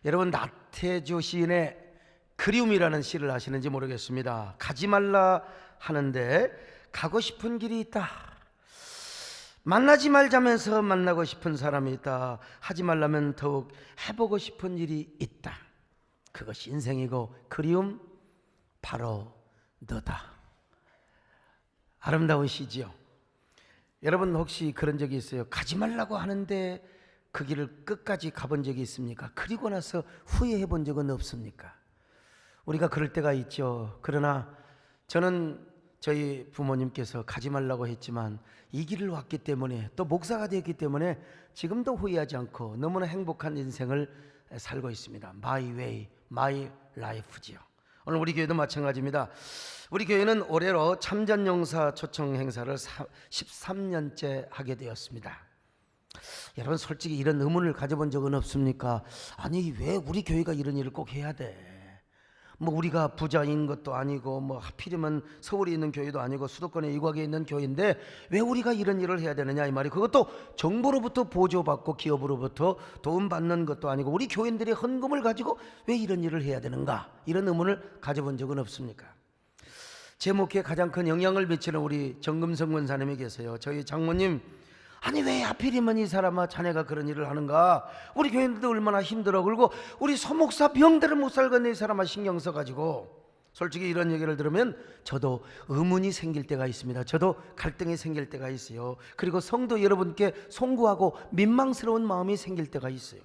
여러분, 나태주 시인의 그리움이라는 시를 아시는지 모르겠습니다. 가지 말라 하는데 가고 싶은 길이 있다. 만나지 말자면서 만나고 싶은 사람이 있다. 하지 말라면 더욱 해보고 싶은 일이 있다. 그것이 인생이고 그리움 바로 너다. 아름다운 시지요. 여러분 혹시 그런 적이 있어요? 가지 말라고 하는데 그 길을 끝까지 가본 적이 있습니까? 그리고 나서 후회해 본 적은 없습니까? 우리가 그럴 때가 있죠. 그러나 저는 저희 부모님께서 가지 말라고 했지만 이 길을 왔기 때문에, 또 목사가 되었기 때문에 지금도 후회하지 않고 너무나 행복한 인생을 살고 있습니다. My way, my life지요. 오늘 우리 교회도 마찬가지입니다. 우리 교회는 올해로 참전용사 초청 행사를 13년째 하게 되었습니다. 여러분 솔직히 이런 의문을 가져본 적은 없습니까? 아니 왜 우리 교회가 이런 일을 꼭 해야 돼? 뭐 우리가 부자인 것도 아니고 뭐 하필이면 서울에 있는 교회도 아니고 수도권에 이곽에 있는 교회인데 왜 우리가 이런 일을 해야 되느냐 이 말이. 그것도 정부로부터 보조받고 기업으로부터 도움받는 것도 아니고 우리 교인들의 헌금을 가지고 왜 이런 일을 해야 되는가, 이런 의문을 가져본 적은 없습니까? 제 목회에 가장 큰 영향을 미치는 우리 정금성 권사님이 계세요. 저희 장모님, 아니 왜 하필이면 이 사람아 자네가 그런 일을 하는가? 우리 교인들도 얼마나 힘들어. 그리고 우리 소목사 병대를 못 살겠네 이 사람아 신경 써가지고. 솔직히 이런 얘기를 들으면 저도 의문이 생길 때가 있습니다. 저도 갈등이 생길 때가 있어요. 그리고 성도 여러분께 송구하고 민망스러운 마음이 생길 때가 있어요.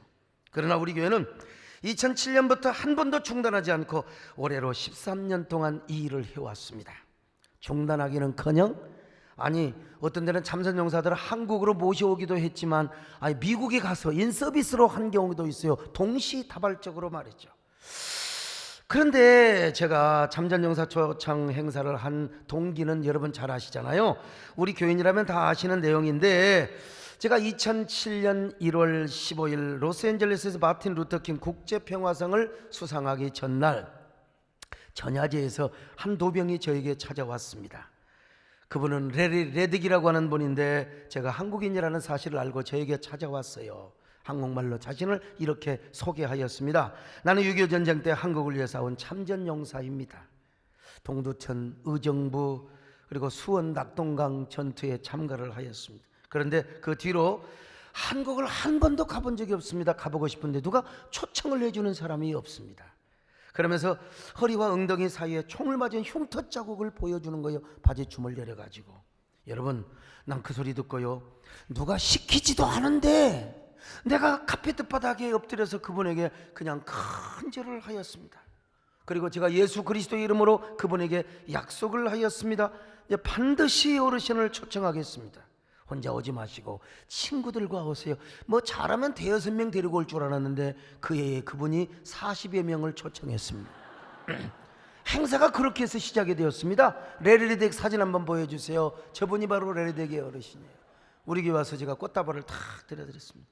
그러나 우리 교회는 2007년부터 한 번도 중단하지 않고 올해로 13년 동안 이 일을 해왔습니다. 중단하기는커녕 아니 어떤 데는 참선용사들을 한국으로 모셔오기도 했지만 아니 미국에 가서 인서비스로 한 경우도 있어요. 동시다발적으로 말이죠. 그런데 제가 참전용사 초청 행사를 한 동기는 여러분 잘 아시잖아요. 우리 교인이라면 다 아시는 내용인데, 제가 2007년 1월 15일 로스앤젤레스에서 마틴 루터킹 국제평화상을 수상하기 전날 전야제에서 한 도병이 저에게 찾아왔습니다. 그분은 레리 레딕이라고 하는 분인데 제가 한국인이라는 사실을 알고 저에게 찾아왔어요. 한국말로 자신을 이렇게 소개하였습니다. 나는 6.25 전쟁 때 한국을 위해 싸운 참전용사입니다. 동두천, 의정부 그리고 수원 낙동강 전투에 참가를 하였습니다. 그런데 그 뒤로 한국을 한 번도 가본 적이 없습니다. 가보고 싶은데 누가 초청을 해주는 사람이 없습니다. 그러면서 허리와 엉덩이 사이에 총을 맞은 흉터 자국을 보여주는 거예요. 바지춤을 내려가지고. 여러분, 난 그 소리 듣고요, 누가 시키지도 않은데 내가 카페트 바닥에 엎드려서 그분에게 그냥 큰절을 하였습니다. 그리고 제가 예수 그리스도의 이름으로 그분에게 약속을 하였습니다. 반드시 어르신을 초청하겠습니다. 혼자 오지 마시고 친구들과 오세요. 뭐 잘하면 대여섯 명 데리고 올 줄 알았는데 그 해에 그분이 40여 명을 초청했습니다. 행사가 그렇게 해서 시작이 되었습니다. 레리덱 사진 한번 보여주세요. 저분이 바로 레리덱의 어르신이에요. 우리 교회 와서 제가 꽃다발을 탁 드려드렸습니다.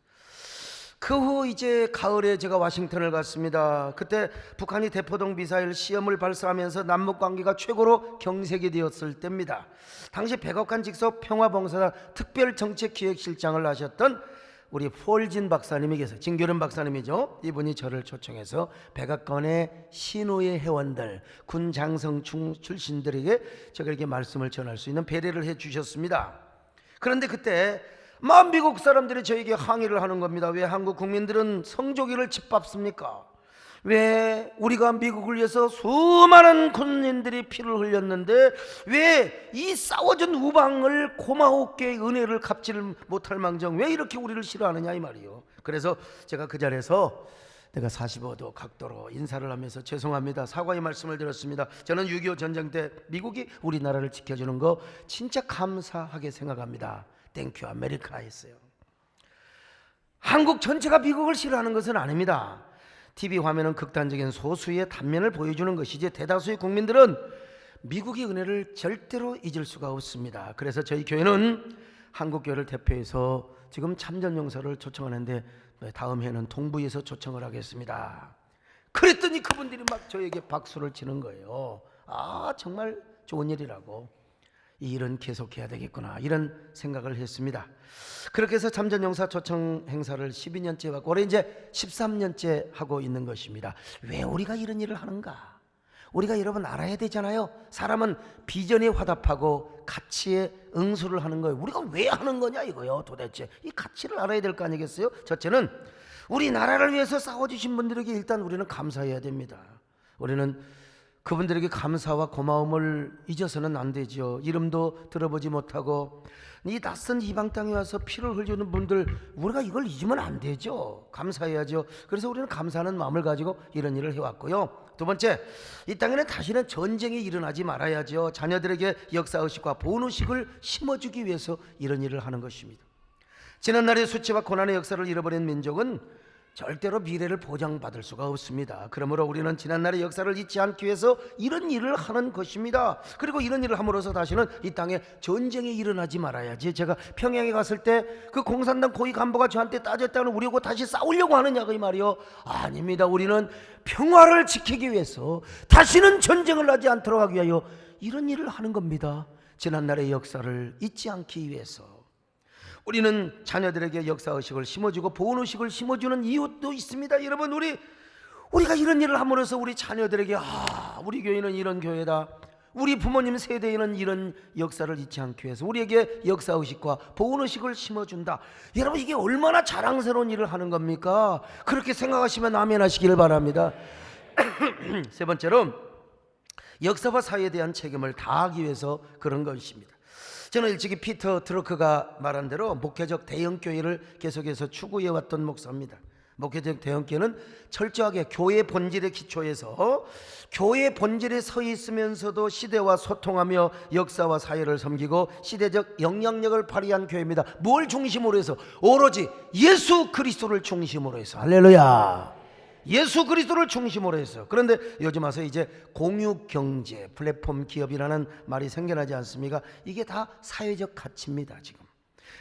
그 후 이제 가을에 제가 와싱턴을 갔습니다. 그때 북한이 대포동 미사일 시험을 발사하면서 남북관계가 최고로 경색이 되었을 때입니다. 당시 백악관 직속 평화봉사단 특별정책기획실장을 하셨던 우리 폴진 박사님이 계세요. 진교련 박사님이죠. 이분이 저를 초청해서 백악관의 신호의 회원들, 군 장성 출신들에게 제가 이렇게 말씀을 전할 수 있는 배려를 해 주셨습니다. 그런데 그때 미국 사람들이 저에게 항의를 하는 겁니다. 왜 한국 국민들은 성조기를 짓밟습니까? 왜 우리가 미국을 위해서 수많은 군인들이 피를 흘렸는데 왜 이 싸워준 우방을 고마웠게 은혜를 갚지를 못할 망정 왜 이렇게 우리를 싫어하느냐 이 말이요. 그래서 제가 그 자리에서 내가 45도 각도로 인사를 하면서 죄송합니다, 사과의 말씀을 드렸습니다. 저는 6.25 전쟁 때 미국이 우리나라를 지켜주는 거 진짜 감사하게 생각합니다. 땡큐 아메리카 했어요. 한국 전체가 미국을 싫어하는 것은 아닙니다. TV 화면은 극단적인 소수의 단면을 보여주는 것이지 대다수의 국민들은 미국의 은혜를 절대로 잊을 수가 없습니다. 그래서 저희 교회는 한국교회를 대표해서 지금 참전용사를 초청하는데 다음 해는 동부에서 초청을 하겠습니다. 그랬더니 그분들이 막 저에게 박수를 치는 거예요. 아 정말 좋은 일이라고. 이 일은 계속해야 되겠구나, 이런 생각을 했습니다. 그렇게 해서 참전용사 초청 행사를 12년째 하고 올해 이제 13년째 하고 있는 것입니다. 왜 우리가 이런 일을 하는가? 우리가 여러분 알아야 되잖아요. 사람은 비전에 화답하고 가치에 응수를 하는 거예요. 우리가 왜 하는 거냐 이거요. 도대체 이 가치를 알아야 될 거 아니겠어요? 첫째는 우리 나라를 위해서 싸워주신 분들에게 일단 우리는 감사해야 됩니다. 우리는 그분들에게 감사와 고마움을 잊어서는 안 되죠. 이름도 들어보지 못하고 이 낯선 이방 땅에 와서 피를 흘리는 분들, 우리가 이걸 잊으면 안 되죠. 감사해야죠. 그래서 우리는 감사하는 마음을 가지고 이런 일을 해왔고요. 두 번째, 이 땅에는 다시는 전쟁이 일어나지 말아야죠. 자녀들에게 역사의식과 보훈의식을 심어주기 위해서 이런 일을 하는 것입니다. 지난날의 수치와 고난의 역사를 잃어버린 민족은 절대로 미래를 보장받을 수가 없습니다. 그러므로 우리는 지난날의 역사를 잊지 않기 위해서 이런 일을 하는 것입니다. 그리고 이런 일을 함으로써 다시는 이 땅에 전쟁이 일어나지 말아야지. 제가 평양에 갔을 때 그 공산당 고위 간부가 저한테 따졌다는, 우리하고 다시 싸우려고 하느냐고 이 말이요. 아닙니다. 우리는 평화를 지키기 위해서, 다시는 전쟁을 하지 않도록 하기 위하여 이런 일을 하는 겁니다. 지난날의 역사를 잊지 않기 위해서. 우리는 자녀들에게 역사의식을 심어주고 보훈의식을 심어주는 이유도 있습니다. 여러분, 우리가 이런 일을 함으로써 우리 자녀들에게 우리 교회는 이런 교회다, 우리 부모님 세대에는 이런 역사를 잊지 않기 위해서 우리에게 역사의식과 보훈의식을 심어준다. 여러분, 이게 얼마나 자랑스러운 일을 하는 겁니까? 그렇게 생각하시면 아멘 하시기를 바랍니다. 세 번째로, 역사와 사회에 대한 책임을 다하기 위해서 그런 것입니다. 저는 일찍이 피터 트러크가 말한 대로 목회적 대형교회를 계속해서 추구해왔던 목사입니다. 목회적 대형교회는 철저하게 교회 본질의 기초에서 교회 본질에 서 있으면서도 시대와 소통하며 역사와 사회를 섬기고 시대적 영향력을 발휘한 교회입니다. 뭘 중심으로 해서? 오로지 예수 그리스도를 중심으로 해서. 할렐루야. 예수 그리스도를 중심으로 해서. 그런데 요즘 와서 이제 공유경제, 플랫폼 기업이라는 말이 생겨나지 않습니까? 이게 다 사회적 가치입니다 지금.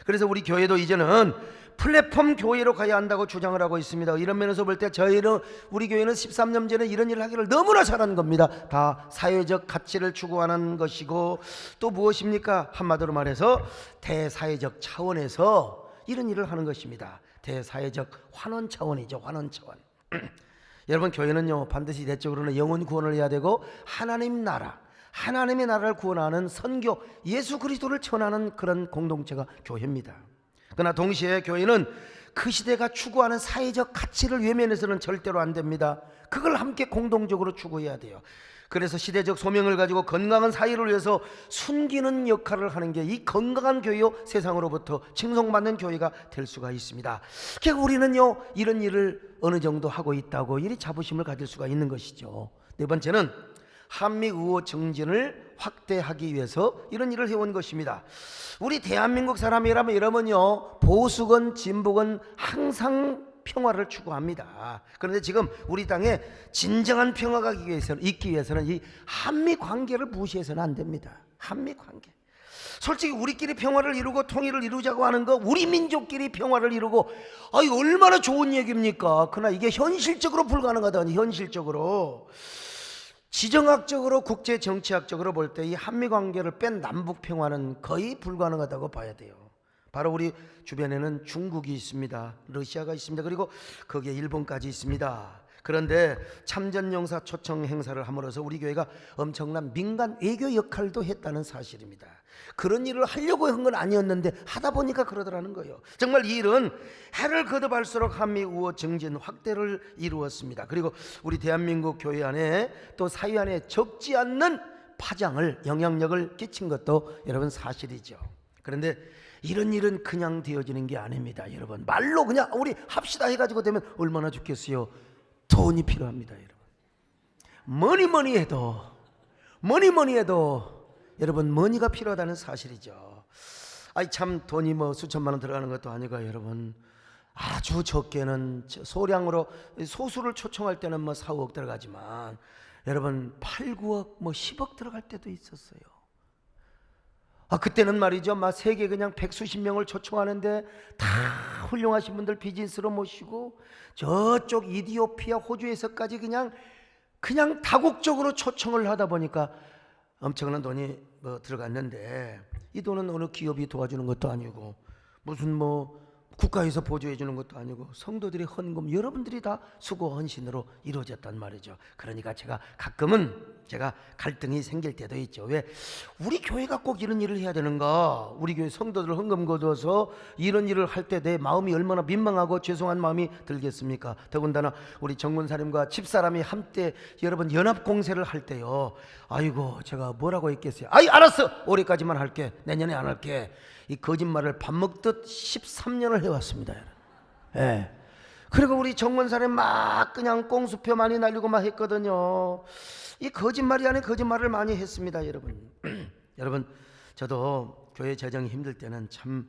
그래서 우리 교회도 이제는 플랫폼 교회로 가야 한다고 주장을 하고 있습니다. 이런 면에서 볼 때 저희는, 우리 교회는 13년 전에 이런 일을 하기를 너무나 잘한 겁니다. 다 사회적 가치를 추구하는 것이고, 또 무엇입니까? 한마디로 말해서 대사회적 차원에서 이런 일을 하는 것입니다. 대사회적 환원 차원이죠. 환원 차원. 여러분, 교회는요 반드시 내적으로는 영혼 구원을 해야 되고, 하나님 나라, 하나님의 나라를 구원하는 선교, 예수 그리스도를 전하는 그런 공동체가 교회입니다. 그러나 동시에 교회는 그 시대가 추구하는 사회적 가치를 외면해서는 절대로 안 됩니다. 그걸 함께 공동적으로 추구해야 돼요. 그래서 시대적 소명을 가지고 건강한 사회를 위해서 숨기는 역할을 하는 게 이 건강한 교회요, 세상으로부터 칭송받는 교회가 될 수가 있습니다. 결국 우리는요 이런 일을 어느 정도 하고 있다고 이리 자부심을 가질 수가 있는 것이죠. 네 번째는 한미 우호 정진을 확대하기 위해서 이런 일을 해온 것입니다. 우리 대한민국 사람이라면 여러분요, 보수건 진보건 항상 평화를 추구합니다. 그런데 지금 우리 땅에 진정한 평화가 있기 위해서는 이 한미 관계를 무시해서는 안 됩니다. 한미 관계. 솔직히 우리끼리 평화를 이루고 통일을 이루자고 하는 거, 우리 민족끼리 평화를 이루고, 이거 얼마나 좋은 얘기입니까? 그러나 이게 현실적으로 불가능하다니. 현실적으로, 지정학적으로, 국제 정치학적으로 볼 때 이 한미 관계를 뺀 남북 평화는 거의 불가능하다고 봐야 돼요. 바로 우리 주변에는 중국이 있습니다. 러시아가 있습니다. 그리고 거기에 일본까지 있습니다. 그런데 참전용사 초청 행사를 함으로써 우리 교회가 엄청난 민간 외교 역할도 했다는 사실입니다. 그런 일을 하려고 한 건 아니었는데 하다 보니까 그러더라는 거예요. 정말 이 일은 해를 거듭할수록 한미 우호 정진 확대를 이루었습니다. 그리고 우리 대한민국 교회 안에 또 사회 안에 적지 않는 파장을, 영향력을 끼친 것도 여러분 사실이죠. 그런데 이런 일은 그냥 되어지는 게 아닙니다. 여러분, 말로 그냥 우리 합시다 해가지고 되면 얼마나 좋겠어요. 돈이 필요합니다. 여러분, 뭐니 해도 여러분, 머니가 필요하다는 사실이죠. 참 돈이 뭐 수천만 원 들어가는 것도 아니고, 여러분, 아주 적게는 소량으로 소수를 초청할 때는 뭐 4, 5억 들어가지만 여러분 8, 9억 뭐 10억 들어갈 때도 있었어요. 그때는 말이죠, 막 세계 그냥 100수십 명을 초청하는데 다 훌륭하신 분들 비즈니스로 모시고 저쪽 이디오피아, 호주에서까지 그냥 다국적으로 초청을 하다 보니까 엄청난 돈이 들어갔는데 이 돈은 어느 기업이 도와주는 것도 아니고 무슨 국가에서 보조해 주는 것도 아니고 성도들의 헌금, 여러분들이 다 수고 헌신으로 이루어졌단 말이죠. 그러니까 제가 가끔은 갈등이 생길 때도 있죠. 왜 우리 교회가 꼭 이런 일을 해야 되는가? 우리 교회 성도들 헌금 거둬서 이런 일을 할 때 내 마음이 얼마나 민망하고 죄송한 마음이 들겠습니까? 더군다나 우리 정문사님과 집사람이 함께 여러분 연합 공세를 할 때요, 아이고 제가 뭐라고 했겠어요? 아이 알았어, 올해까지만 할게, 내년에 안 할게. 이 거짓말을 밥 먹듯 13년을 해왔습니다. 예. 그리고 우리 정문사님 막 그냥 꽁수표 많이 날리고 막 했거든요. 이 거짓말이 아닌 거짓말을 많이 했습니다, 여러분. 여러분, 저도 교회 재정이 힘들 때는 참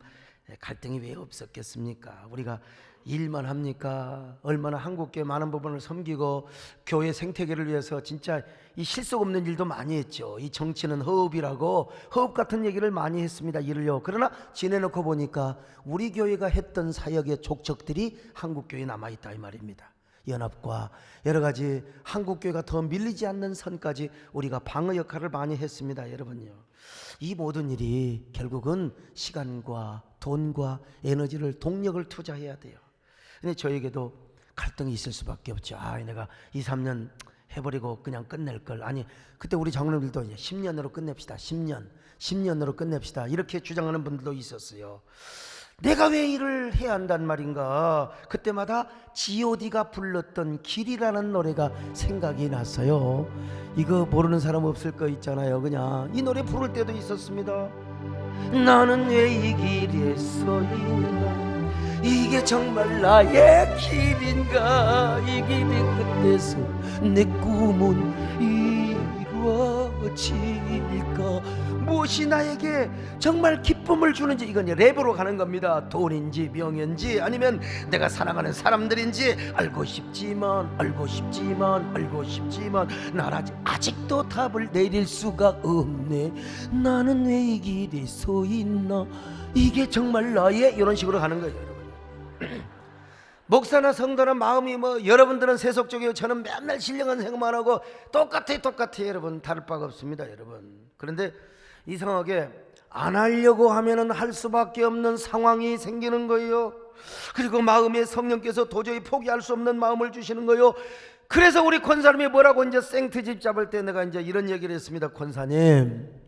갈등이 왜 없었겠습니까? 우리가 일만 합니까? 얼마나 한국교회 많은 부분을 섬기고 교회 생태계를 위해서 진짜 이 실속 없는 일도 많이 했죠. 이 정치는 허업이라고 허업 같은 얘기를 많이 했습니다, 일을요. 그러나 지내놓고 보니까 우리 교회가 했던 사역의 족적들이 한국교회에 남아있다 이 말입니다. 연합과 여러 가지 한국교회가 더 밀리지 않는 선까지 우리가 방어 역할을 많이 했습니다, 여러분요. 이 모든 일이 결국은 시간과 돈과 에너지를, 동력을 투자해야 돼요. 근데 저에게도 갈등이 있을 수밖에 없죠. 내가 2, 3년 해버리고 그냥 끝낼 걸. 아니, 그때 우리 장로님들도 이제 10년으로 끝냅시다. 10년으로 끝냅시다. 이렇게 주장하는 분들도 있었어요. 내가 왜 일을 해야 한단 말인가? 그때마다 G.O.D가 불렀던 길이라는 노래가 생각이 났어요. 이거 모르는 사람 없을 거 있잖아요. 그냥 이 노래 부를 때도 있었습니다. 나는 왜 이 길에 서 있나? 이게 정말 나의 길인가? 이 길의 끝에서 내 꿈은 이루어질까? 무엇이 나에게 정말 기쁨을 주는지, 이건 랩으로 가는 겁니다. 돈인지 명예인지 아니면 내가 사랑하는 사람들인지 알고 싶지만 난 아직도 답을 내릴 수가 없네. 나는 왜 이 길에 서 있나? 이게 정말 나의, 이런 식으로 가는 거예요, 여러분. 목사나 성도나 마음이 여러분들은 세속적이고 저는 맨날 신령한 생각만 하고 똑같아 여러분. 다를 바가 없습니다, 여러분. 그런데 이상하게 안 하려고 하면은 할 수밖에 없는 상황이 생기는 거예요. 그리고 마음에 성령께서 도저히 포기할 수 없는 마음을 주시는 거예요. 그래서 우리 권사님이 뭐라고 이제 생트집 잡을 때 내가 이제 이런 얘기를 했습니다. 권사님,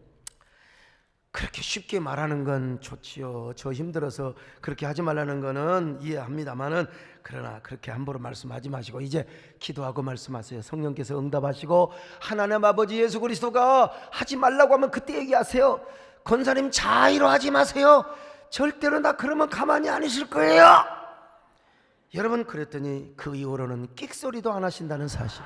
그렇게 쉽게 말하는 건 좋지요. 저 힘들어서 그렇게 하지 말라는 거는 이해합니다만은, 그러나 그렇게 함부로 말씀하지 마시고 이제 기도하고 말씀하세요. 성령께서 응답하시고 하나님 아버지 예수 그리스도가 하지 말라고 하면 그때 얘기하세요. 권사님 자의로 하지 마세요. 절대로 나 그러면 가만히 안 있을 거예요. 여러분, 그랬더니 그 이후로는 끽소리도 안 하신다는 사실.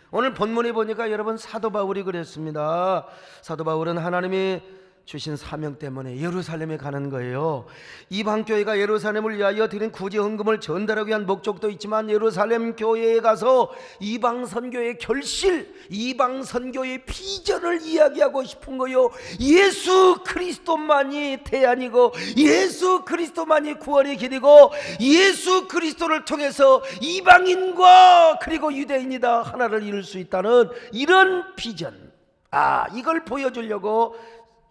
오늘 본문에 보니까 여러분 사도 바울이 그랬습니다. 사도 바울은 하나님이 주신 사명 때문에 예루살렘에 가는 거예요. 이방 교회가 예루살렘을 위하여 드린 구제 헌금을 전달하기 위한 목적도 있지만 예루살렘 교회에 가서 이방 선교의 결실, 이방 선교의 비전을 이야기하고 싶은 거예요. 예수 그리스도만이 대안이고 예수 그리스도만이 구원의 길이고 예수 그리스도를 통해서 이방인과 그리고 유대인이 다 하나를 이룰 수 있다는 이런 비전, 이걸 보여주려고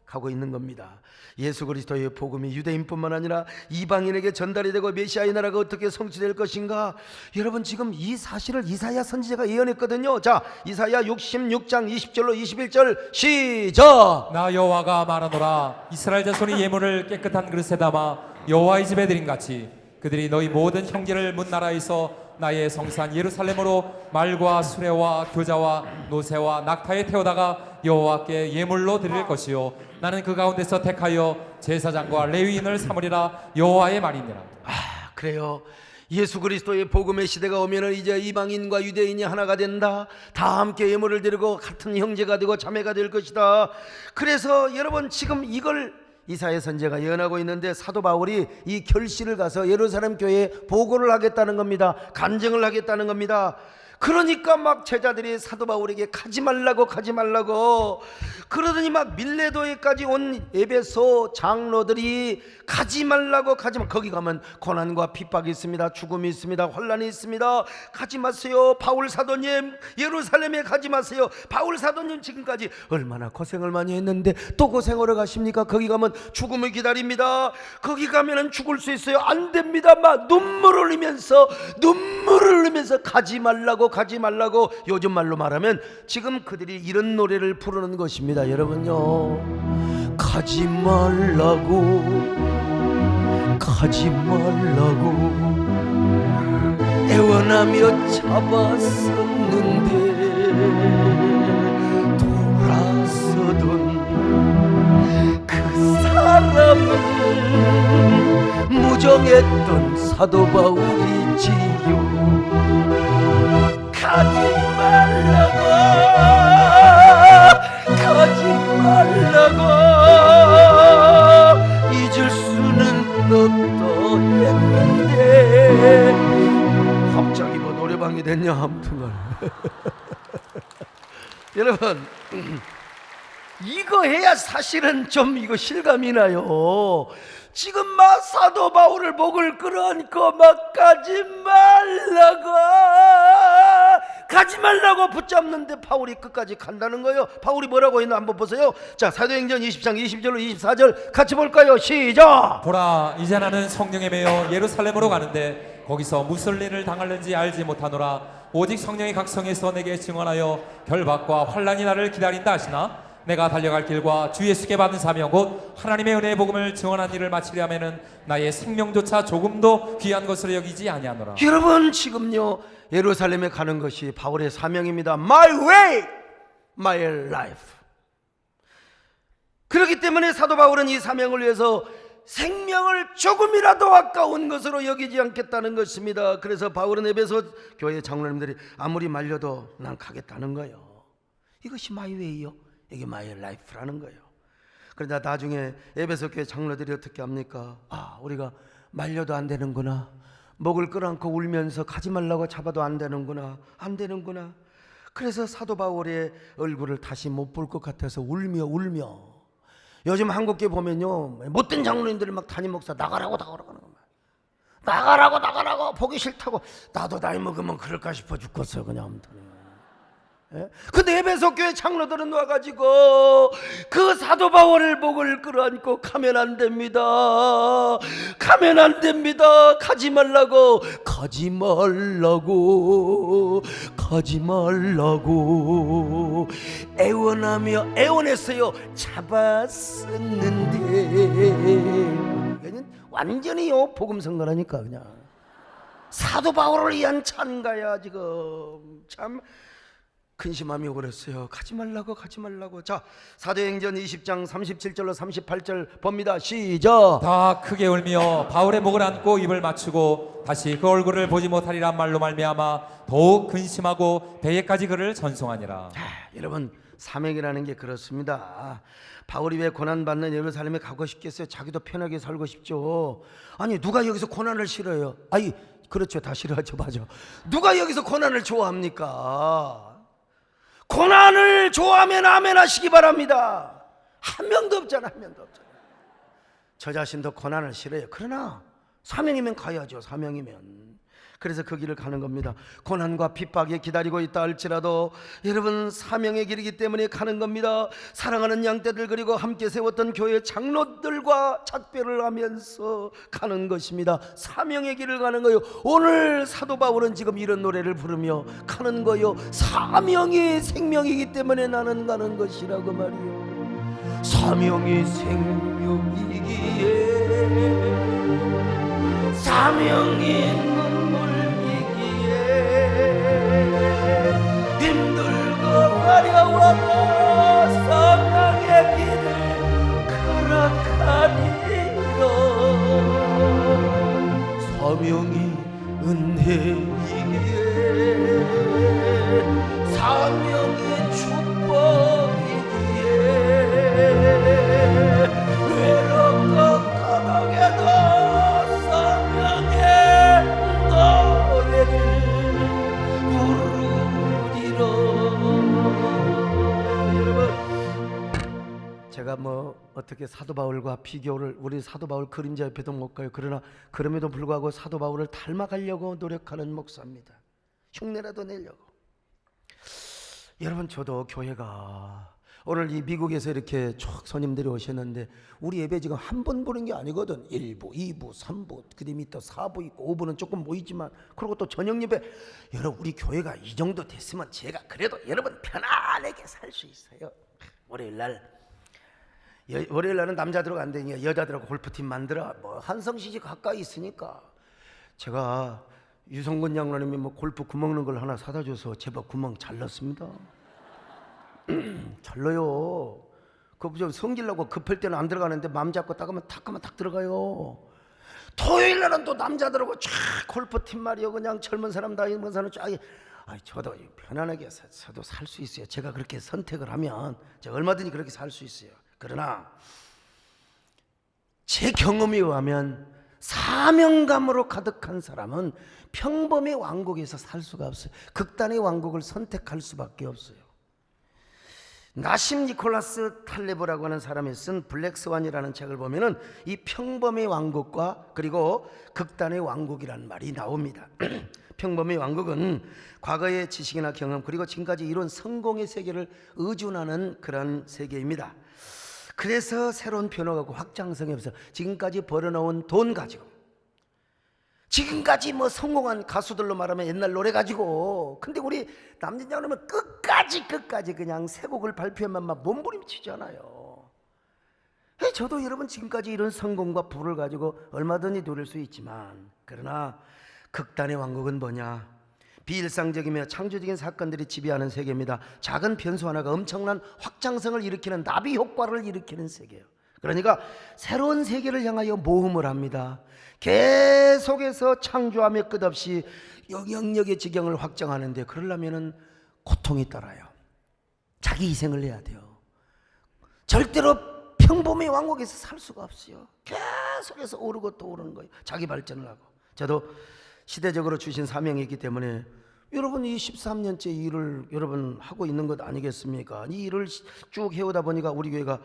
가고 있는 겁니다. 예수 그리스도의 복음이 유대인뿐만 아니라 이방인에게 전달이 되고 메시아의 나라가 어떻게 성취될 것인가. 여러분, 지금 이 사실을 이사야 선지자가 예언했거든요. 자, 이사야 66장 20절로 21절 시작. 나 여호와가 말하노라. 이스라엘 자손이 예물을 깨끗한 그릇에 담아 여호와의 집에 드린 같이 그들이 너희 모든 형제를 문 나라에서 나의 성산 예루살렘으로 말과 수레와 교자와 노새와 낙타에 태우다가 여호와께 예물로 드릴 것이요 나는 그 가운데서 택하여 제사장과 레위인을 삼으리라. 여호와의 말이니라. 그래요. 예수 그리스도의 복음의 시대가 오면은 이제 이방인과 유대인이 하나가 된다. 다 함께 예물을 드리고 같은 형제가 되고 자매가 될 것이다. 그래서 여러분, 지금 이걸 이사야 선지자가 예언하고 있는데 사도 바울이 이 결실을 가서 예루살렘 교회에 보고를 하겠다는 겁니다. 간증을 하겠다는 겁니다. 그러니까 막 제자들이 사도 바울에게 가지 말라고 그러더니 막 밀레도에까지 온 에베소 장로들이 가지 말라고 거기 가면 고난과 핍박이 있습니다. 죽음이 있습니다. 환난이 있습니다. 가지 마세요. 바울 사도님 예루살렘에 가지 마세요. 바울 사도님 지금까지 얼마나 고생을 많이 했는데 또 고생하러 가십니까? 거기 가면 죽음을 기다립니다. 거기 가면은 죽을 수 있어요. 안 됩니다. 막 눈물을 흘리면서 가지 말라고 요즘 말로 말하면 지금 그들이 이런 노래를 부르는 것입니다. 여러분요, 가지 말라고 애원하며 잡았었는데 돌아서던 그 사람을 무정했던 사도 바울이지요. 가지 말라고 잊을 수는 없다 했는데 갑자기 뭐 노래방이 됐냐 아무튼간 여러분 이거 해야 사실은 좀 이거 실감이 나요. 지금 막 사도 바울을 목을 끌어안고 막 가지 말라고 붙잡는데 바울이 끝까지 간다는 거예요. 바울이 뭐라고 했나 한번 보세요. 자, 사도행전 20장 20절로 24절 같이 볼까요? 시작. 보라, 이제 나는 성령에 매여 예루살렘으로 가는데 거기서 무슨 일을 당할는지 알지 못하노라. 오직 성령이 각 성에서 내게 증언하여 결박과 환난이 나를 기다린다 하시나 내가 달려갈 길과 주 예수께 받은 사명 곧 하나님의 은혜의 복음을 증언한 일을 마치려 하면은 나의 생명조차 조금도 귀한 것으로 여기지 아니하노라. 여러분 지금요 예루살렘에 가는 것이 바울의 사명입니다. My way, my life. 그렇기 때문에 사도 바울은 이 사명을 위해서 생명을 조금이라도 아까운 것으로 여기지 않겠다는 것입니다. 그래서 바울은 에베소 교회 장로님들이 아무리 말려도 난 가겠다는 거예요. 이것이 my way요. 이게 my life라는 거예요. 그러나 나중에 에베소 교회 장로들이 어떻게 합니까? 우리가 말려도 안 되는구나. 목을 끌어안고 울면서 가지 말라고 잡아도 안 되는구나. 그래서 사도 바울의 얼굴을 다시 못 볼 것 같아서 울며 요즘 한국교회 보면요 못된 장로님들이 막 담임 목사 나가라고 하는 거야. 나가라고 보기 싫다고. 나도 나이 먹으면 그럴까 싶어 죽겠어요. 그냥 아무튼. 근데 에베소 교회 장로들은 와가지고 그 사도 바울을 목을 끌어안고 가면 안 됩니다. 가지 말라고 애원했어요. 잡았었는데 완전히요 복음 선거라니까. 그냥 사도 바울을 위한 찬가야. 지금 참 근심하며 그랬어요. 가지 말라고. 자, 사도행전 20장 37절로 38절 봅니다. 시작. 다 크게 울며 바울의 목을 안고 입을 맞추고 다시 그 얼굴을 보지 못하리란 말로 말미암아 더욱 근심하고 배에까지 그를 전송하니라. 여러분 사명이라는 게 그렇습니다. 바울이 왜 고난받는 예루살렘에 가고 싶겠어요? 자기도 편하게 살고 싶죠. 아니 누가 여기서 고난을 싫어해요? 그렇죠, 다 싫어하죠. 맞아. 누가 여기서 고난을 좋아합니까? 고난을 좋아하면 아멘 하시기 바랍니다. 한 명도 없잖아. 저 자신도 고난을 싫어해요. 그러나 사명이면 가야죠. 그래서 그 길을 가는 겁니다. 고난과 핍박이 기다리고 있다 할지라도 여러분 사명의 길이기 때문에 가는 겁니다. 사랑하는 양떼들 그리고 함께 세웠던 교회 장로들과 작별을 하면서 가는 것입니다. 사명의 길을 가는 거예요. 오늘 사도 바울은 지금 이런 노래를 부르며 가는 거예요. 사명이 생명이기 때문에 나는 가는 것이라고 말이요. 사명이 생명이기에 사명이 눈물이기에 힘들고 어려워도 사명의 길을 걸어가리라. 사명이 은혜이기에 사명이 축복이기에 외롭고 고독해도 사명의 노래를 부르 어떻게 사도 바울과 비교를, 우리 사도 바울 그림자 옆에도 못 가요. 그러나 그럼에도 불구하고 사도 바울을 닮아가려고 노력하는 목사입니다. 흉내라도 내려고. 여러분, 저도 교회가 오늘 이 미국에서 이렇게 쭉 손님들이 오셨는데 우리 예배 지금 한 번 보는 게 아니거든. 1부, 2부, 3부, 그다음에 또 4부 있고 5부는 조금 모이지만, 그리고 또 저녁 예배. 여러분, 우리 교회가 이 정도 됐으면 제가 그래도 여러분 편안하게 살 수 있어요. 월요일 날은 남자들하고 안 되니까 여자들하고 골프팀 만들어. 뭐 한성시집 가까이 있으니까. 제가 유성근 장로님이 뭐 골프 구멍 넣는 걸 하나 사다 줘서 제법 구멍 잘 넣습니다. 잘 넣어요. 그 성질나고 급할 때는 안 들어가는데 맘 잡고 딱 하면 탁 들어가요. 토요일 날은 또 남자들하고 쫙 골프팀 말이요. 그냥 젊은 사람 젊은 사람 쫙. 저도 편안하게 저도 살 수 있어요. 제가 그렇게 선택을 하면 제가 얼마든지 그렇게 살 수 있어요. 그러나 제 경험에 의하면 사명감으로 가득한 사람은 평범의 왕국에서 살 수가 없어요. 극단의 왕국을 선택할 수밖에 없어요. 나심 니콜라스 탈레브라고 하는 사람이 쓴 블랙스완이라는 책을 보면은 이 평범의 왕국과 그리고 극단의 왕국이라는 말이 나옵니다. 평범의 왕국은 과거의 지식이나 경험 그리고 지금까지 이룬 성공의 세계를 의존하는 그런 세계입니다. 그래서 새로운 변화가 확장성이 없어. 지금까지 벌어놓은 돈 가지고, 지금까지 뭐 성공한 가수들로 말하면 옛날 노래 가지고. 근데 우리 남진장님은 끝까지 그냥 새 곡을 발표하면 막 몸부림치잖아요. 저도 여러분 지금까지 이런 성공과 부를 가지고 얼마든지 누릴 수 있지만, 그러나 극단의 왕국은 뭐냐? 비일상적이며 창조적인 사건들이 지배하는 세계입니다. 작은 변수 하나가 엄청난 확장성을 일으키는 나비 효과를 일으키는 세계예요. 그러니까 새로운 세계를 향하여 모험을 합니다. 계속해서 창조하며 끝없이 영역의 지경을 확장하는데, 그러려면 고통이 따라요. 자기 희생을 해야 돼요. 절대로 평범의 왕국에서 살 수가 없어요. 계속해서 오르고 또 오르는 거예요. 자기 발전을 하고. 저도 시대적으로 주신 사명이 있기 때문에 여러분 이 13년째 일을 여러분 하고 있는 것 아니겠습니까? 이 일을 쭉 해오다 보니까 우리 교회가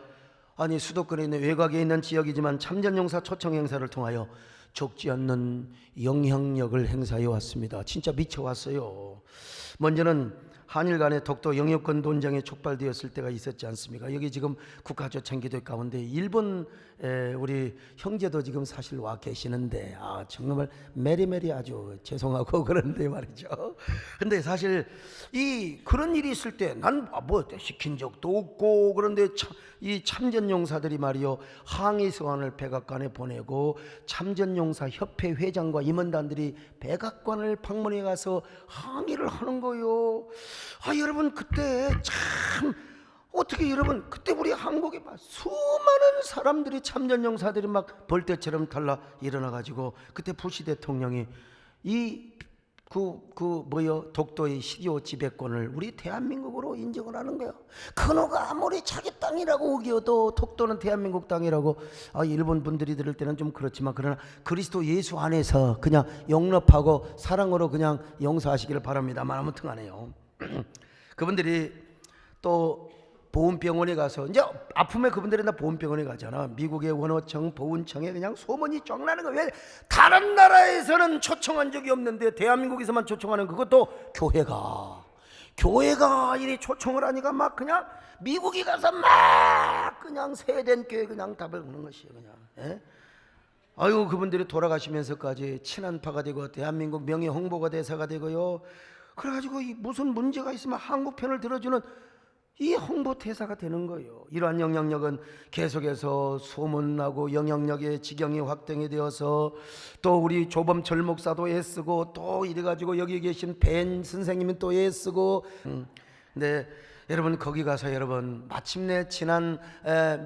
수도권에 있는 외곽에 있는 지역이지만 참전용사 초청 행사를 통하여 적지 않는 영향력을 행사해 왔습니다. 진짜 미쳐왔어요. 먼저는 한일 간의 독도 영유권 논쟁이 촉발되었을 때가 있었지 않습니까? 여기 지금 국가조창기도 가운데 일본 우리 형제도 지금 사실 와 계시는데 정말 메리메리 아주 죄송하고 그런데 말이죠. 근데 사실 그런 일이 있을 때 난 뭐 시킨 적도 없고, 그런데 이 참전용사들이 말이요 항의 서한을 백악관에 보내고 참전용사 협회 회장과 임원단들이 백악관을 방문해 가서 항의를 하는 거요. 여러분 그때 참 어떻게 여러분 그때 우리 한국에 막 수많은 사람들이 참전용사들이 막 벌떼처럼 달라 일어나 가지고 그때 부시 대통령이 독도의 실효 지배권을 우리 대한민국으로 인정을 하는 거예요. 그노가 아무리 자기 땅이라고 우겨도 독도는 대한민국 땅이라고. 일본 분들이 들을 때는 좀 그렇지만, 그러나 그리스도 예수 안에서 그냥 용납하고 사랑으로 그냥 용서하시기를 바랍니다만, 아무튼 간에요. 그분들이 또 보훈병원에 가서, 이제 아픔에 그분들이 다 보훈병원에 가잖아. 미국의 원어청 보훈청에 그냥 소문이 쫙 나는 거야. 왜 다른 나라에서는 초청한 적이 없는데 대한민국에서만 초청하는, 그것도 교회가 이리 초청을 하니까 막 그냥 미국에 가서 막 그냥 세된 교회 그냥 답을 보는 것이에요. 그냥. 그분들이 돌아가시면서까지 친한파가 되고 대한민국 명예 홍보가 대사가 되고요. 그래가지고 무슨 문제가 있으면 한국 편을 들어주는 이 홍보대사가 되는 거예요. 이러한 영향력은 계속해서 소문나고 영향력의 지경이 확대이 되어서 또 우리 조범철 목사도 애쓰고 또 이래가지고 여기 계신 벤 선생님은 또 애쓰고. 근데 여러분 거기 가서 여러분 마침내 지난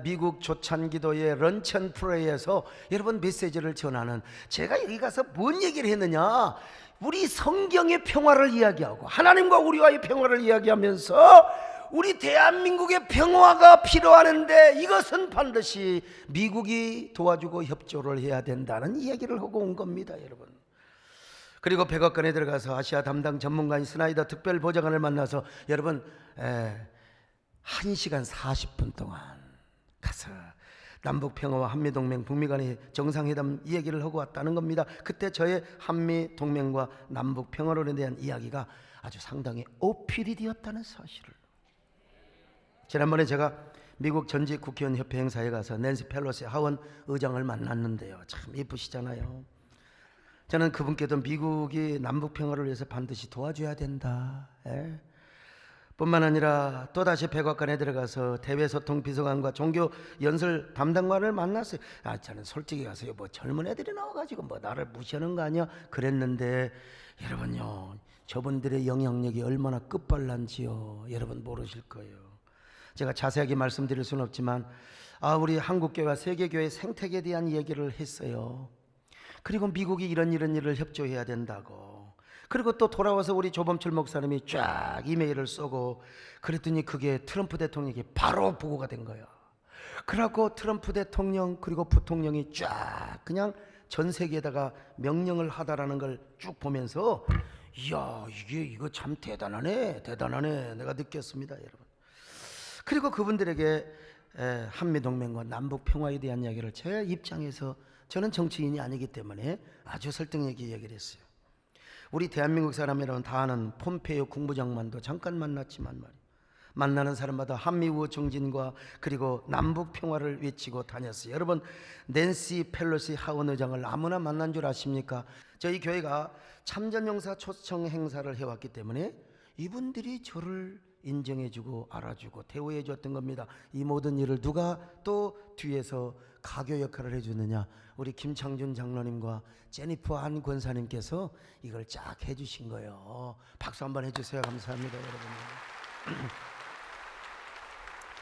미국 조찬기도의 런천 프레이에서 여러분 메시지를 전하는, 제가 여기 가서 뭔 얘기를 했느냐, 우리 성경의 평화를 이야기하고 하나님과 우리와의 평화를 이야기하면서 우리 대한민국의 평화가 필요하는데 이것은 반드시 미국이 도와주고 협조를 해야 된다는 이야기를 하고 온 겁니다, 여러분. 그리고 백악관에 들어가서 아시아 담당 전문가인 스나이더 특별보좌관을 만나서 여러분 1시간 40분 동안 가서 남북 평화와 한미 동맹, 북미 간의 정상회담 이야기를 하고 왔다는 겁니다. 그때 저의 한미 동맹과 남북 평화론에 대한 이야기가 아주 상당히 어필이 되었다는 사실을. 지난번에 제가 미국 전직 국회의원 협회 행사에 가서 낸시 펠로시 하원 의장을 만났는데요. 참 이쁘시잖아요. 저는 그분께도 미국이 남북 평화를 위해서 반드시 도와줘야 된다. 뿐만 아니라 또다시 백악관에 들어가서 대외소통 비서관과 종교 연설 담당관을 만났어요. 저는 솔직히 가서요, 뭐 젊은 애들이 나와가지고 뭐 나를 무시하는 거 아니야? 그랬는데 여러분요, 저분들의 영향력이 얼마나 끝발난지요. 여러분 모르실 거예요. 제가 자세하게 말씀드릴 수는 없지만 우리 한국교회와 세계교회 생태계에 대한 얘기를 했어요. 그리고 미국이 이런 일을 협조해야 된다고. 그리고 또 돌아와서 우리 조범철 목사님이 쫙 이메일을 쏘고 그랬더니 그게 트럼프 대통령에게 바로 보고가 된 거야. 그래갖고 트럼프 대통령 그리고 부통령이 쫙 그냥 전 세계에다가 명령을 하다라는 걸 쭉 보면서 이야, 이거 참 대단하네 내가 느꼈습니다, 여러분. 그리고 그분들에게 한미동맹과 남북평화에 대한 이야기를 제 입장에서, 저는 정치인이 아니기 때문에 아주 설득력 있게 이야기를 했어요. 우리 대한민국 사람이라면 다 아는 폼페이오 국무장관도 잠깐 만났지만 말이에요, 만나는 사람마다 한미우호 정진과 그리고 남북평화를 외치고 다녔어요. 여러분, 낸시 펠로시 하원 의장을 아무나 만난 줄 아십니까? 저희 교회가 참전용사 초청 행사를 해왔기 때문에 이분들이 저를 인정해주고 알아주고 대우해줬던 겁니다. 이 모든 일을 누가 또 뒤에서 가교 역할을 해주느냐? 우리 김창준 장로님과 제니퍼 한 권사님께서 이걸 쫙 해주신 거예요. 박수 한번 해주세요. 감사합니다, 여러분.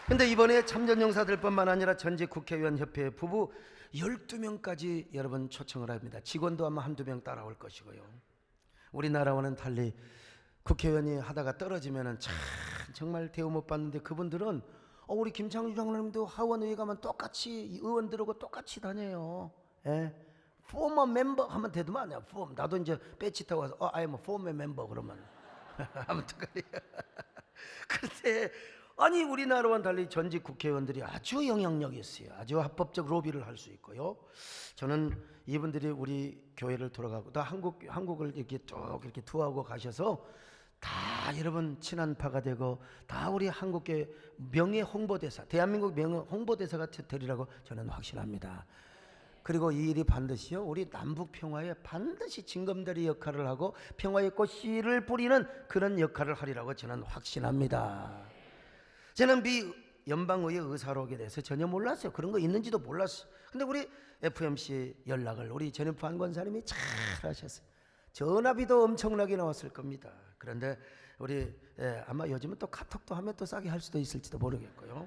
근데 이번에 참전용사들뿐만 아니라 전직 국회의원 협회 부부 12명까지 여러분 초청을 합니다. 직원도 아마 한두 명 따라올 것이고요. 우리나라와는 달리 국회의원이 하다가 떨어지면은 정말 대우 못 받는데, 그분들은 우리 김창주 장로님도 하원의회 가면 똑같이 의원들하고 똑같이 다녀요. 포머 멤버 하면 되더만. 나도 이제 배치 타고 와서 I am a former member 그러면 아무튼 그래요. 그런데 아니 우리나라와는 달리 전직 국회의원들이 아주 영향력이 있어요. 아주 합법적 로비를 할 수 있고요. 저는 이분들이 우리 교회를 돌아가고 다 한국을 이렇게 쭉 이렇게 투어하고 가셔서 다 여러분 친한파가 되고 다 우리 한국교회 명예 홍보대사, 대한민국 명예 홍보대사가 되리라고 저는 확신합니다. 그리고 이 일이 반드시요, 우리 남북 평화에 반드시 징검다리 역할을 하고 평화의 꽃씨를 뿌리는 그런 역할을 하리라고 저는 확신합니다. 저는 미 연방의회 의사록에 대해서 전혀 몰랐어요. 그런 거 있는지도 몰랐어요. 근데 우리 FMC 연락을 우리 제니퍼 한 권사님이 잘 하셨어요. 전화비도 엄청나게 나왔을 겁니다. 그런데 우리 아마 요즘은 또 카톡도 하면 또 싸게 할 수도 있을지도 모르겠고요.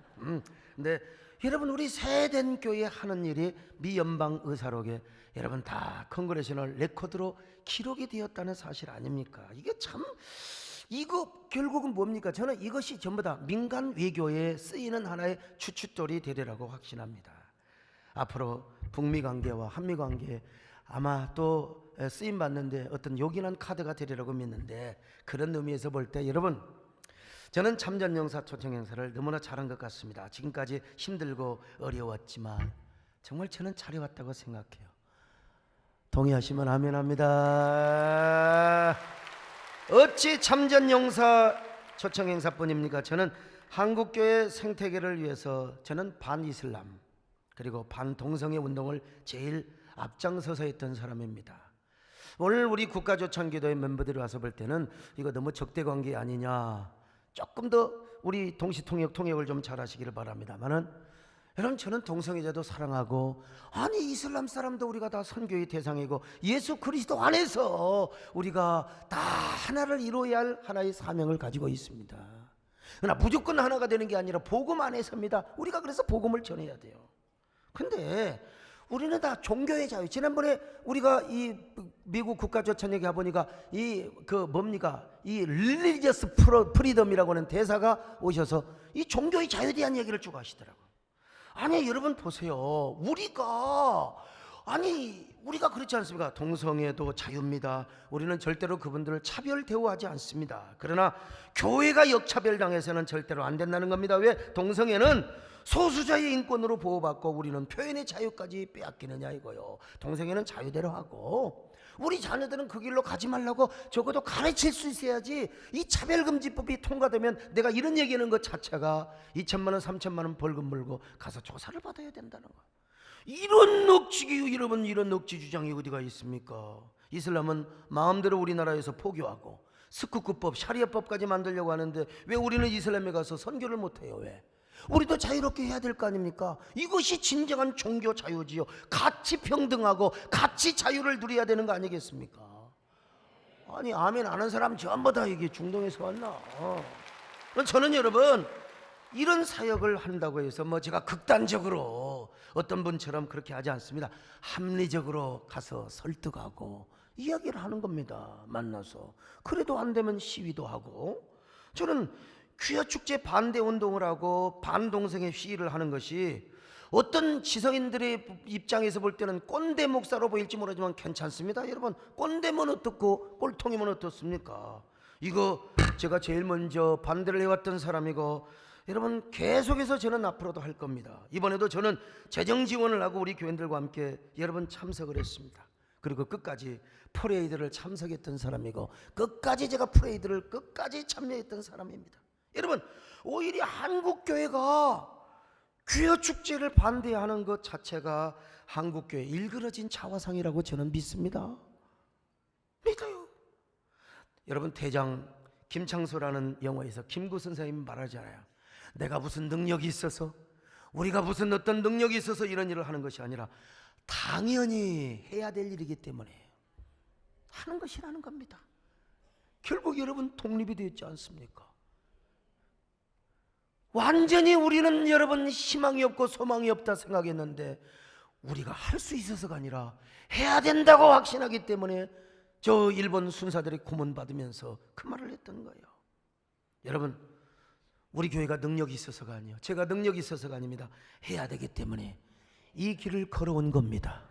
근데 여러분, 우리 세된 교회 하는 일이 미 연방 의사록에 여러분 다 컨그레셔널 레코드로 기록이 되었다는 사실 아닙니까? 이게 참, 이거 결국은 뭡니까? 저는 이것이 전부 다 민간 외교에 쓰이는 하나의 추춧돌이 되리라고 확신합니다. 앞으로 북미 관계와 한미 관계에 아마 또 쓰임 받는데 어떤 요긴한 카드가 되리라고 믿는데, 그런 의미에서 볼 때 여러분, 저는 참전용사 초청 행사를 너무나 잘한 것 같습니다. 지금까지 힘들고 어려웠지만 정말 저는 잘해왔다고 생각해요. 동의하시면 아멘 합니다. 어찌 참전용사 초청 행사뿐입니까? 저는 한국교회 생태계를 위해서 저는 반이슬람 그리고 반동성애 운동을 제일 앞장서서 했던 사람입니다. 오늘 우리 국가조창기도의 멤버들이 와서 볼 때는 이거 너무 적대관계 아니냐, 조금 더 우리 동시통역을 좀 잘하시기를 바랍니다만은, 여러분, 저는 동성애자도 사랑하고, 아니 이슬람 사람도 우리가 다 선교의 대상이고 예수 그리스도 안에서 우리가 다 하나를 이루어야 할 하나의 사명을 가지고 있습니다. 그러나 무조건 하나가 되는 게 아니라 복음 안에서입니다. 우리가 그래서 복음을 전해야 돼요. 근데 우리는 다 종교의 자유. 지난번에 우리가 이 미국 국가조찬회에 가보니까 이 religious freedom이라고 하는 대사가 오셔서 이 종교의 자유에 대한 얘기를 쭉 하시더라고요. 아니 여러분 보세요. 우리가 아니 우리가 그렇지 않습니까? 동성애도 자유입니다. 우리는 절대로 그분들을 차별 대우하지 않습니다. 그러나 교회가 역차별당해서는 절대로 안 된다는 겁니다. 왜? 동성애는 소수자의 인권으로 보호받고 우리는 표현의 자유까지 빼앗기느냐 이거요. 동성애는 자유대로 하고 우리 자녀들은 그 길로 가지 말라고 적어도 가르칠 수 있어야지. 이 차별금지법이 통과되면 내가 이런 얘기하는 것 자체가 2천만 원 3천만 원 벌금 물고 가서 조사를 받아야 된다는 거예요. 이런 억지기 여러분, 이런 억지 주장이 어디가 있습니까? 이슬람은 마음대로 우리나라에서 포교하고 스쿠크법, 샤리아법까지 만들려고 하는데 왜 우리는 이슬람에 가서 선교를 못해요? 왜? 우리도 자유롭게 해야 될 거 아닙니까? 이것이 진정한 종교 자유지요. 같이 평등하고 같이 자유를 누려야 되는 거 아니겠습니까? 아니 아멘 안 하는 사람 전부 다 이게 중동에서 왔나? 저는 여러분 이런 사역을 한다고 해서 뭐 제가 극단적으로 어떤 분처럼 그렇게 하지 않습니다. 합리적으로 가서 설득하고 이야기를 하는 겁니다. 만나서. 그래도 안 되면 시위도 하고. 저는 귀화축제 반대 운동을 하고 반동성애 시위를 하는 것이 어떤 지성인들의 입장에서 볼 때는 꼰대 목사로 보일지 모르지만 괜찮습니다. 여러분 꼰대면 어떻고 꼴통이면 어떻습니까? 이거 제가 제일 먼저 반대를 해왔던 사람이고 여러분 계속해서 저는 앞으로도 할 겁니다. 이번에도 저는 재정 지원을 하고 우리 교인들과 함께 여러분 참석을 했습니다. 그리고 끝까지 프레이드를 참석했던 사람이고 끝까지 제가 프레이드를 끝까지 참여했던 사람입니다. 여러분 오히려 한국교회가 귀화축제를 반대하는 것 자체가 한국교회 일그러진 자화상이라고 저는 믿습니다. 믿어요. 여러분 대장 김창소라는 영화에서 김구 선생님이 말하잖아요. 내가 무슨 능력이 있어서 우리가 무슨 어떤 능력이 있어서 이런 일을 하는 것이 아니라 당연히 해야 될 일이기 때문에 하는 것이라는 겁니다. 결국 여러분 독립이 되었지 않습니까? 완전히 우리는 여러분 희망이 없고 소망이 없다 생각했는데 우리가 할 수 있어서가 아니라 해야 된다고 확신하기 때문에 저 일본 순사들이 고문 받으면서 그 말을 했던 거예요. 여러분 우리 교회가 능력이 있어서가 아니에요. 제가 능력이 있어서가 아닙니다. 해야 되기 때문에 이 길을 걸어온 겁니다.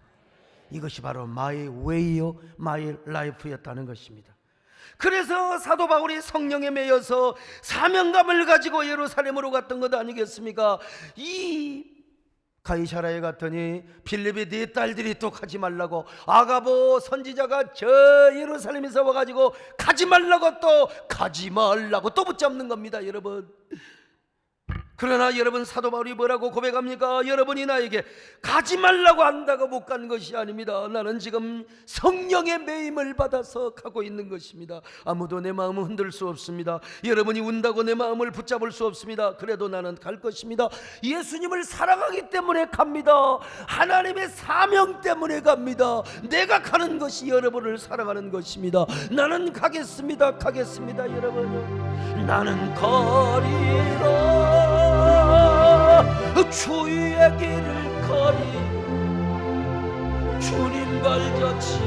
이것이 바로 my way요 my life였다는 것입니다. 그래서 사도 바울이 성령에 매여서 사명감을 가지고 예루살렘으로 갔던 것 아니겠습니까? 이 가이사라에 갔더니 빌립의 네 딸들이 또 가지 말라고 아가보 선지자가 저 예루살렘에서 와가지고 가지 말라고 또 붙잡는 겁니다. 여러분 그러나 여러분 사도 바울이 뭐라고 고백합니까? 여러분이 나에게 가지 말라고 한다고 못 간 것이 아닙니다. 나는 지금 성령의 매임을 받아서 가고 있는 것입니다. 아무도 내 마음을 흔들 수 없습니다. 여러분이 운다고 내 마음을 붙잡을 수 없습니다. 그래도 나는 갈 것입니다. 예수님을 사랑하기 때문에 갑니다. 하나님의 사명 때문에 갑니다. 내가 가는 것이 여러분을 사랑하는 것입니다. 나는 가겠습니다. 여러분 나는 가리라 주의 길을 가리 주님 발자취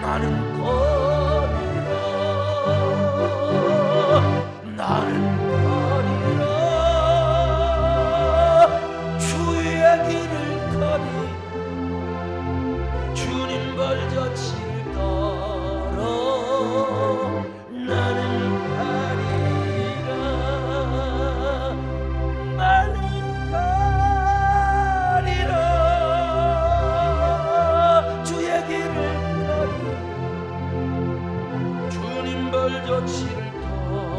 나는 가리라 주의 길을 가리 주님 발자취를 따라 나는 발자취를 따라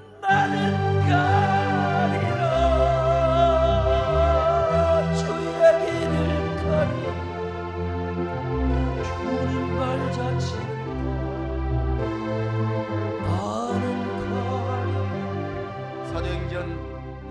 나는 가리라 나는 가리라 주의 길을 가리 주님 발자취를 나는 가리. 사도행전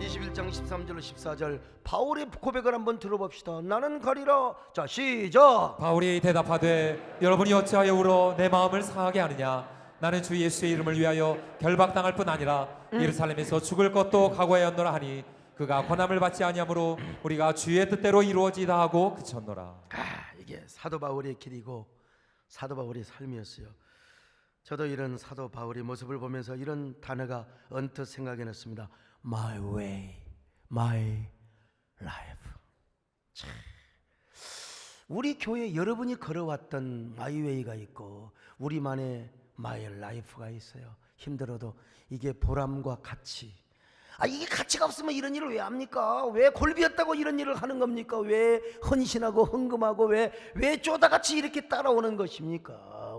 21장 13절로 14절 바울의 고백을 한번 들어봅시다. 나는 가리라. 자 시작. 바울이 대답하되 여러분이 어찌하여 울어 내 마음을 상하게 하느냐. 나는 주 예수의 이름을 위하여 결박당할 뿐 아니라 예루살렘에서 죽을 것도 각오하였노라 하니 그가 권함을 받지 아니하므로 우리가 주의 뜻대로 이루어지다 하고 그쳤노라. 이게 사도 바울의 길이고 사도 바울의 삶이었어요. 저도 이런 사도 바울의 모습을 보면서 이런 단어가 언뜻 생각이 났습니다. My way, my life. 참. 우리 교회 여러분이 걸어왔던 마이웨이가 있고 우리만의 마이 라이프가 있어요. 힘들어도 이게 보람과 가치. 이게 가치가 없으면 이런 일을 왜 합니까? 왜 골비였다고 이런 일을 하는 겁니까? 왜 헌신하고 헌금하고 왜 쪼다같이 이렇게 따라오는 것입니까?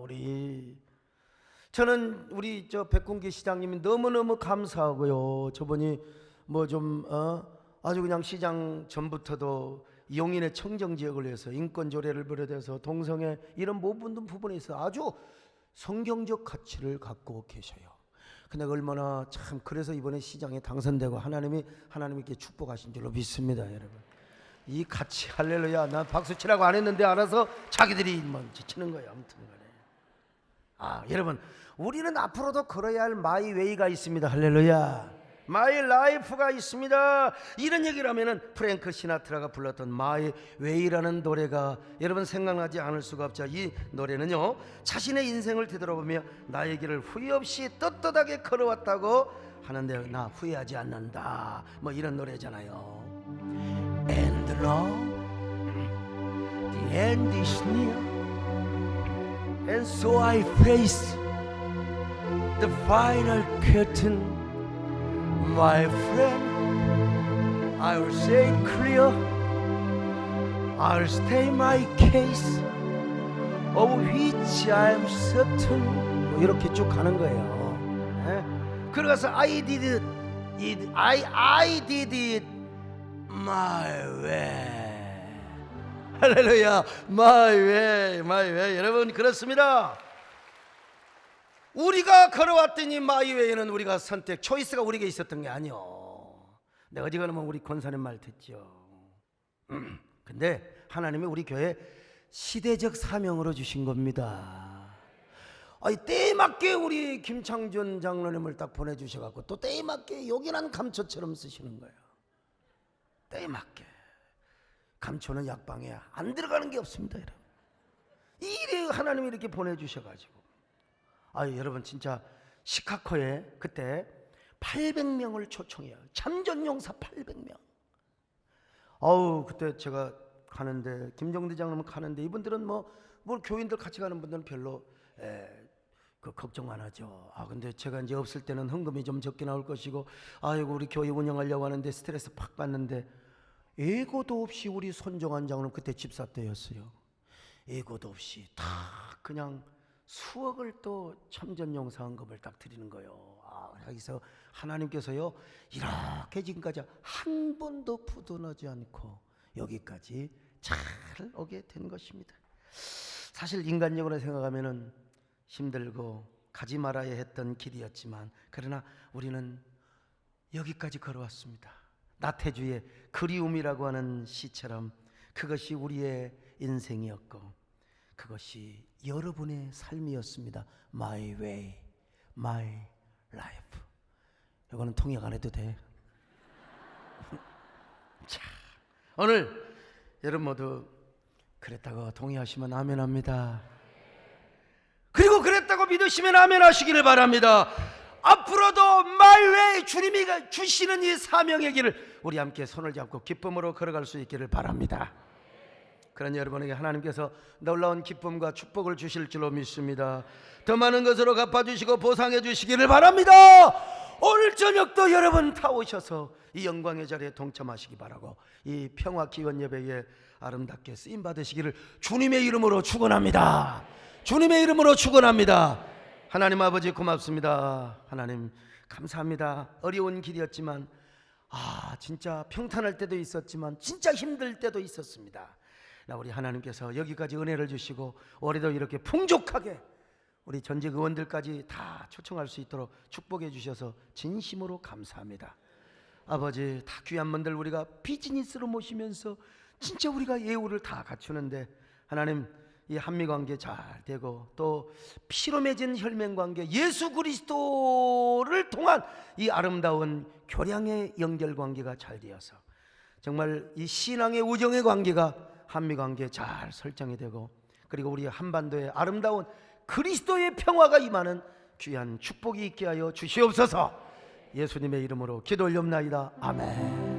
저는 우리 백군기 시장님이 너무너무 감사하고요. 저분이 아주 그냥 시장 전부터도 용인의 청정지역을 위해서 인권조례를 비롯해서 동성애 이런 모든 부분에 있어 아주 성경적 가치를 갖고 계셔요. 근데 얼마나 참 그래서 이번에 시장에 당선되고 하나님께 축복하신 줄로 믿습니다. 여러분 이 가치 할렐루야. 난 박수 치라고 안 했는데 알아서 자기들이 치는 거예요. 아무튼 간에 여러분 우리는 앞으로도 걸어야 할 마이 웨이가 있습니다. 할렐루야. 마이 라이프가 있습니다. 이런 얘기를 하면은 프랭크 시나트라가 불렀던 마이 웨이라는 노래가 여러분 생각나지 않을 수가 없죠. 이 노래는요 자신의 인생을 되돌아보며 나의 길을 후회 없이 떳떳하게 걸어왔다고 하는데 나 후회하지 않는다 이런 노래잖아요. And now the end is near and so I face the final curtain. My friend, I'll say it clear. I'll state my case of which I am certain. 이렇게 쭉 가는 거예요. 그러고서 I did it. I did it my way. 할렐루야. My way, my way. 여러분 그렇습니다. 우리가 걸어왔더니 마이웨이는 우리가 선택, 초이스가 우리에게 있었던 게 아니요. 내가 어디 가면 우리 권사님 말 듣죠. 근데 하나님이 우리 교회 시대적 사명으로 주신 겁니다. 때에 맞게 우리 김창준 장로님을 딱 보내주셔갖고 또 때에 맞게 요긴한 감초처럼 쓰시는 거예요. 때에 맞게. 감초는 약방에 안 들어가는 게 없습니다. 여러분. 이래 하나님이 이렇게 보내주셔가지고 여러분 진짜 시카고에 그때 800명을 초청해요. 참전용사 800명. 그때 제가 가는데 김정대 장로님 가는데 이분들은 교인들 같이 가는 분들은 별로 걱정 안 하죠. 근데 제가 이제 없을 때는 헌금이 좀 적게 나올 것이고 우리 교회 운영하려고 하는데 스트레스 팍 받는데 예고도 없이 우리 손정환 장로님 그때 집사 때였어요. 예고도 없이 다 그냥 수억을 또 참전용사 헌금을 딱 드리는 거예요. 여기서 하나님께서요 이렇게 지금까지 한 번도 부도나지 않고 여기까지 잘 오게 된 것입니다. 사실 인간적으로 생각하면은 힘들고 가지 말아야 했던 길이었지만 그러나 우리는 여기까지 걸어왔습니다. 나태주의 그리움이라고 하는 시처럼 그것이 우리의 인생이었고 그것이 여러분의 삶이었습니다. My way, my life. 이거는 통역 안 해도 돼. 자, 오늘 여러분 모두 그랬다고 동의하시면 아멘 합니다. 그리고 그랬다고 믿으시면 아멘 하시기를 바랍니다. 앞으로도 my way 주님이 주시는 이 사명의 길을 우리 함께 손을 잡고 기쁨으로 걸어갈 수 있기를 바랍니다. 그런 여러분에게 하나님께서 놀라운 기쁨과 축복을 주실 줄로 믿습니다. 더 많은 것으로 갚아주시고 보상해 주시기를 바랍니다. 오늘 저녁도 여러분 다 오셔서 이 영광의 자리에 동참하시기 바라고 이 평화 기원 예배에 아름답게 쓰임 받으시기를 주님의 이름으로 축원합니다. 주님의 이름으로 축원합니다. 하나님 아버지 고맙습니다. 하나님 감사합니다. 어려운 길이었지만 진짜 평탄할 때도 있었지만 진짜 힘들 때도 있었습니다. 우리 하나님께서 여기까지 은혜를 주시고 올해도 이렇게 풍족하게 우리 전직 의원들까지 다 초청할 수 있도록 축복해 주셔서 진심으로 감사합니다. 아버지 다 귀한 분들 우리가 비즈니스로 모시면서 진짜 우리가 예우를 다 갖추는데 하나님 이 한미관계 잘 되고 또 피로 맺은 혈맹관계 예수 그리스도를 통한 이 아름다운 교량의 연결관계가 잘 되어서 정말 이 신앙의 우정의 관계가 한미관계 잘 설정이 되고 그리고 우리 한반도의 아름다운 그리스도의 평화가 임하는 귀한 축복이 있게 하여 주시옵소서. 예수님의 이름으로 기도 올렵나이다. 아멘.